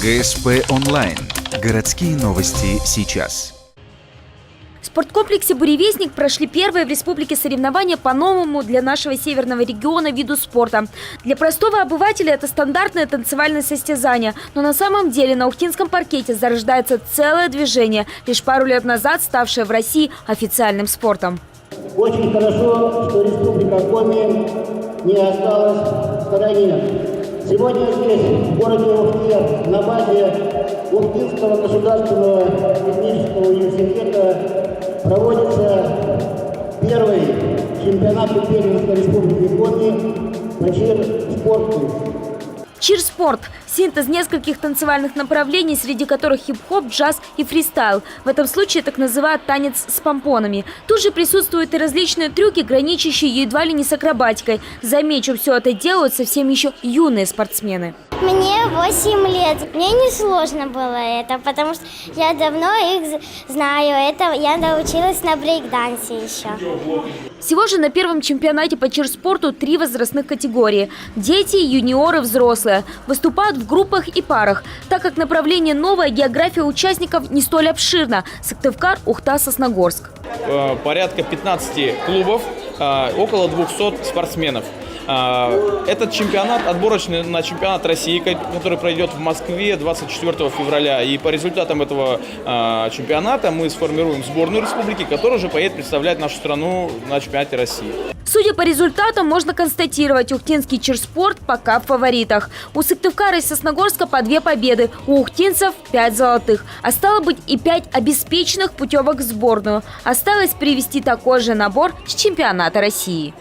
ГСП онлайн. Городские новости сейчас. В спорткомплексе «Буревестник» прошли первые в республике соревнования по новому для нашего северного региона виду спорта. Для простого обывателя это стандартное танцевальное состязание. Но на самом деле на ухтинском паркете зарождается целое движение, лишь пару лет назад ставшее в России официальным спортом. Очень хорошо, что Республика Коми не осталась в стороне. Сегодня здесь, в городе Ухте, на базе Ухтинского государственного технического университета проводится первый чемпионат первенства Республики Коми по чир-спорту. Чир-спорт – синтез нескольких танцевальных направлений, среди которых хип-хоп, джаз и фристайл. В этом случае так называют танец с помпонами. Тут же присутствуют и различные трюки, граничащие едва ли не с акробатикой. Замечу, все это делают совсем еще юные спортсмены. Мне 8 лет. Мне не сложно было это, потому что я давно их знаю. Это я научилась на брейк-дансе еще. Всего же на первом чемпионате по чир-спорту 3 возрастных категории – дети, юниоры, взрослые. Выступают в группах и парах. Так как направление новое, география участников не столь обширна. Сыктывкар, Ухта, Сосногорск. Порядка 15 клубов, около 200 спортсменов. Этот чемпионат отборочный на чемпионат России, который пройдет в Москве 24 февраля. И по результатам этого чемпионата мы сформируем сборную республики, которая уже поедет представлять нашу страну на чемпионате России. Судя по результатам, можно констатировать, ухтинский чир-спорт пока в фаворитах. У Сыктывкара и Сосногорска по 2 победы, у ухтинцев 5 золотых. А стало быть и 5 обеспеченных путевок в сборную. Осталось привести такой же набор с чемпионата России.